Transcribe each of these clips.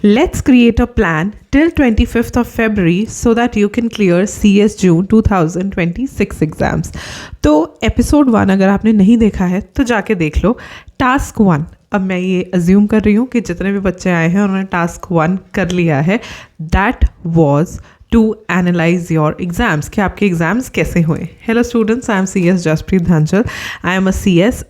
Let's create a plan till 25th of February so that you can clear CS June 2026 exams. तो episode 1 अगर आपने नहीं देखा है तो जाके देख लो। टास्क 1, अब मैं ये अज्यूम कर रही हूँ कि जितने भी बच्चे आए हैं उन्होंने टास्क 1 कर लिया है। That was to analyse your exams, कि आपके एग्जाम्स कैसे हुए। Hello students, I am CS Jaspreet Dhanchal. I am a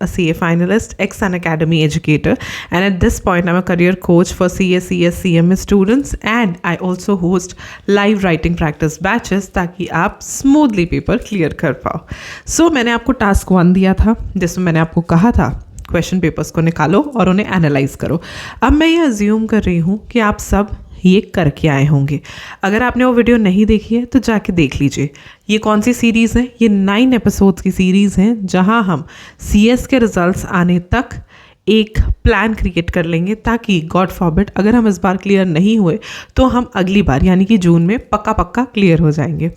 CA finalist, ex-Unacademy educator, and at this point I'm a career coach for CA, CS, CMA students, and I also host live writing practice batches ताकि आप smoothly paper clear कर पाओ। सो मैंने आपको task 1 दिया था जिसमें मैंने आपको कहा था क्वेश्चन पेपर्स को निकालो और उन्हें एनालाइज करो। अब मैं ये अज्यूम कर रही हूँ कि आप सब ये करके आए होंगे। अगर आपने वो वीडियो नहीं देखी है तो जाके देख लीजिए। ये कौन सी सीरीज़ है? ये 9 एपिसोड्स की सीरीज़ हैं जहां हम CS के रिजल्ट्स आने तक एक प्लान क्रिएट कर लेंगे ताकि गॉड फॉरबिड अगर हम इस बार क्लियर नहीं हुए तो हम अगली बार यानी कि जून में पक्का क्लियर हो जाएंगे।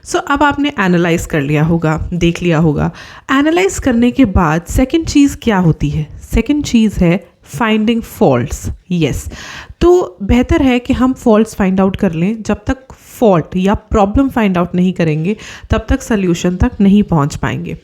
सो अब आपने एनालाइज कर लिया होगा, देख लिया होगा। एनालाइज करने के बाद सेकंड चीज़ क्या होती है? सेकंड चीज़ है फाइंडिंग फॉल्ट्स। यस, तो बेहतर है कि हम फॉल्ट्स फाइंड आउट कर लें। जब तक फॉल्ट या प्रॉब्लम फाइंड आउट नहीं करेंगे तब तक सल्यूशन तक नहीं पहुंच पाएंगे।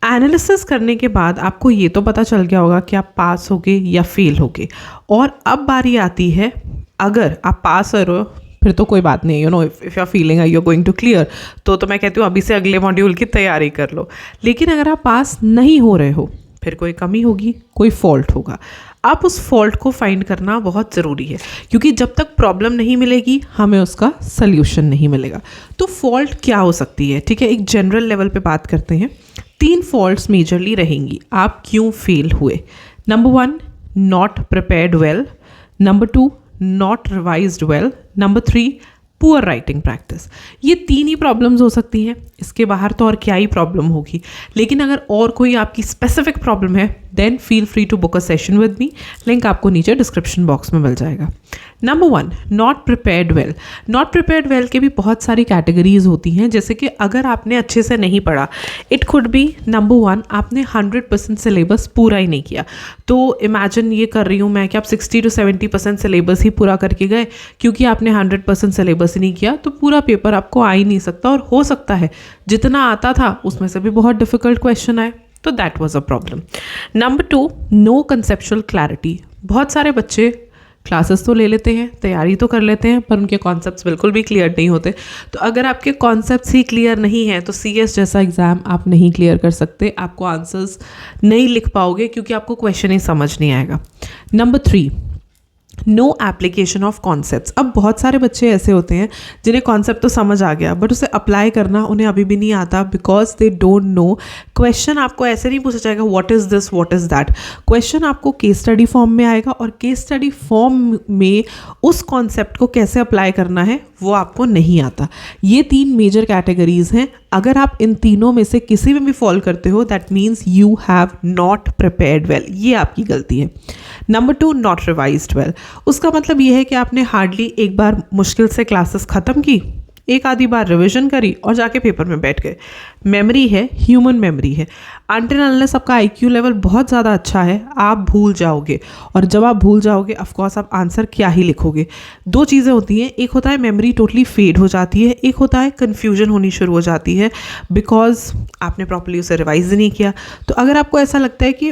एनालिसिस करने के बाद आपको ये तो पता चल गया होगा कि आप पास होगे या फेल होगे। और अब बारी आती है, अगर आप पास हो रहे हो फिर तो कोई बात नहीं, if you are feeling you are going to clear तो मैं कहती हूँ अभी से अगले मॉड्यूल की तैयारी कर लो। लेकिन अगर आप पास नहीं हो रहे हो फिर कोई कमी होगी, कोई फॉल्ट होगा। आप उस फॉल्ट को फाइंड करना बहुत ज़रूरी है क्योंकि जब तक प्रॉब्लम नहीं मिलेगी हमें उसका सल्यूशन नहीं मिलेगा। तो फॉल्ट क्या हो सकती है? ठीक है, एक जनरल लेवल पे बात करते हैं। 3 फॉल्ट्स मेजरली रहेंगी आप क्यों फेल हुए। Number 1, not prepared well. Number 2, not revised well. Number 3, poor writing practice. ये 3 ही प्रॉब्लम्स हो सकती हैं, इसके बाहर तो और क्या ही प्रॉब्लम होगी। लेकिन अगर और कोई आपकी स्पेसिफिक प्रॉब्लम है then feel free to book a session with me. Link आपको नीचे डिस्क्रिप्शन बॉक्स में मिल जाएगा। Number 1, not prepared well. Not prepared well के भी बहुत सारी कैटेगरीज होती हैं, जैसे कि अगर आपने अच्छे से नहीं पढ़ा, इट कुड बी नंबर 1 आपने 100% सिलेबस पूरा ही नहीं किया। तो इमेजिन ये कर रही हूँ मैं कि आप 60 to 70% सिलेबस ही पूरा करके गए। क्योंकि आपने 100% सिलेबस ही नहीं किया तो पूरा पेपर आपको आ ही नहीं सकता, और हो सकता है जितना आता था उसमें से भी बहुत डिफिकल्ट क्वेश्चन आए। तो that was a problem. Number 2, no conceptual clarity. बहुत सारे बच्चे क्लासेस तो ले लेते हैं, तैयारी तो कर लेते हैं, पर उनके कॉन्सेप्ट्स बिल्कुल भी क्लियर नहीं होते। तो अगर आपके कॉन्सेप्ट्स ही क्लियर नहीं हैं तो CS जैसा एग्ज़ाम आप नहीं क्लियर कर सकते। आपको आंसर्स नहीं लिख पाओगे क्योंकि आपको क्वेश्चन ही समझ नहीं आएगा। Number 3, no application of concepts. अब बहुत सारे बच्चे ऐसे होते हैं जिन्हें कॉन्सेप्ट तो समझ आ गया बट उसे अप्लाई करना उन्हें अभी भी नहीं आता because they don't know. Question आपको ऐसे नहीं पूछा जाएगा what is this, what is that. Question आपको केस स्टडी फॉर्म में आएगा और केस स्टडी फॉर्म में उस कॉन्सेप्ट को कैसे अप्लाई करना है वो आपको नहीं आता। ये 3 मेजर कैटेगरीज हैं। अगर आप इन तीनों में से किसी में भी फॉल करते हो that means you have not prepared well. ये आपकी गलती है। Number 2, not revised well. उसका मतलब ये है कि आपने हार्डली एक बार मुश्किल से क्लासेस ख़त्म की, एक आधी बार रिवीजन करी और जाके पेपर में बैठ गए। मेमोरी है, ह्यूमन मेमोरी है। अनटिल अनलेस आपका IQ लेवल बहुत ज़्यादा अच्छा है आप भूल जाओगे, और जब आप भूल जाओगे ऑफकोर्स आप आंसर क्या ही लिखोगे। 2 चीज़ें होती हैं, एक होता है मेमोरी टोटली फेड हो जाती है, एक होता है कन्फ्यूजन होनी शुरू हो जाती है बिकॉज आपने प्रॉपर्ली उसे रिवाइज नहीं किया। तो अगर आपको ऐसा लगता है कि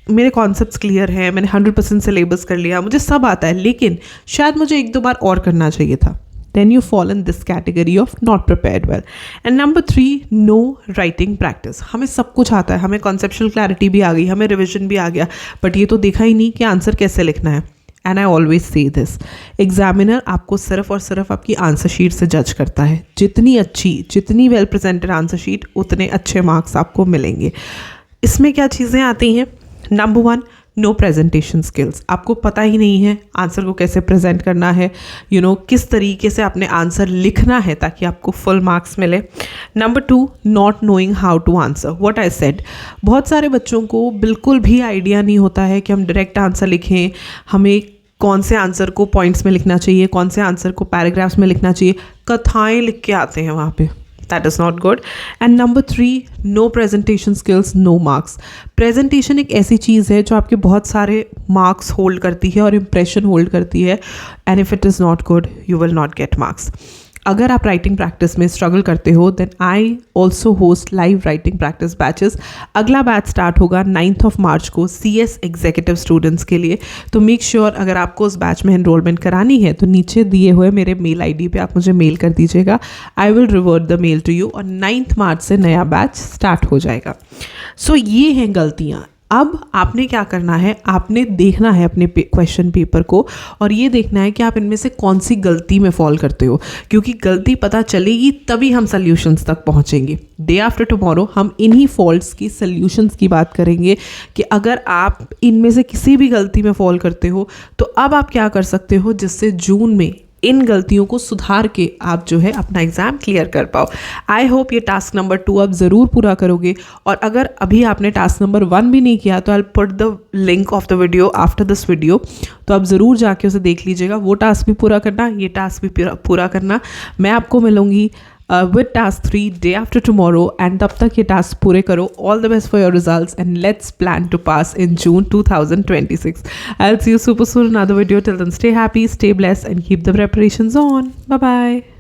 मेरे कॉन्सेप्ट्स क्लियर हैं, मैंने 100% सिलेबस कर लिया, मुझे सब आता है, लेकिन शायद मुझे 1-2 बार और करना चाहिए था, then you fall in this category of not prepared well. And number 3, no writing practice. हमें सब कुछ आता है, हमें conceptual clarity भी आ गई, हमें revision भी आ गया, बट ये तो देखा ही नहीं कि आंसर कैसे लिखना है। And I always say this, examiner आपको सिर्फ और सिर्फ आपकी आंसर शीट से जज करता है। जितनी अच्छी, जितनी वेल प्रेजेंटेड आंसर शीट उतने अच्छे मार्क्स आपको मिलेंगे। इसमें क्या चीज़ें आती हैं? Number 1, no presentation skills. आपको पता ही नहीं है आंसर को कैसे प्रेजेंट करना है, किस तरीके से आपने आंसर लिखना है ताकि आपको फुल मार्क्स मिले। Number 2, not knowing how to answer what I said. बहुत सारे बच्चों को बिल्कुल भी आइडिया नहीं होता है कि हम डायरेक्ट आंसर लिखें, हमें कौन से आंसर को पॉइंट्स में लिखना चाहिए, कौन से आंसर को पैराग्राफ्स में लिखना चाहिए। कथाएँ लिख के आते हैं वहाँ पे, that is not good. And number 3, no presentation skills, no marks. Presentation एक ऐसी चीज़ है जो आपके बहुत सारे मार्क्स होल्ड करती है और इम्प्रेशन होल्ड करती है, and if it is not good you will not get marks. अगर आप राइटिंग प्रैक्टिस में स्ट्रगल करते हो then I also host live writing practice batches. अगला बैच स्टार्ट होगा 9 मार्च को CS एग्जीक्यूटिव स्टूडेंट्स के लिए. तो मेक श्योर अगर आपको उस बैच में एनरोलमेंट करानी है तो नीचे दिए हुए मेरे मेल ID पे आप मुझे मेल कर दीजिएगा. I will revert the mail to you. और 9 मार्च से नया बैच स्टार्ट हो जाएगा. सो ये हैं गलतियाँ. अब आपने क्या करना है, आपने देखना है अपने क्वेश्चन पेपर को और ये देखना है कि आप इनमें से कौन सी गलती में फॉल करते हो, क्योंकि गलती पता चलेगी तभी हम सल्यूशंस तक पहुंचेंगे. डे आफ्टर टुमारो हम इन्हीं फॉल्ट्स की सल्यूशंस की बात करेंगे कि अगर आप इनमें से किसी भी गलती में फॉल करते हो तो अब आप क्या कर सकते हो जिससे जून में इन गलतियों को सुधार के आप जो है अपना एग्ज़ाम क्लियर कर पाओ. आई होप ये टास्क नंबर 2 आप ज़रूर पूरा करोगे. और अगर अभी आपने टास्क नंबर 1 भी नहीं किया तो I put the link of the video after this video, तो आप ज़रूर जाके उसे देख लीजिएगा. वो टास्क भी पूरा करना, ये टास्क भी पूरा करना. मैं आपको मिलूँगी with task 3 day after tomorrow, and तब तक ये टास्क पूरे करो. All the best for your results and let's plan to pass in June 2026. I'll see you super soon in another video. Till then, stay happy, stay blessed and keep the preparations on. Bye bye.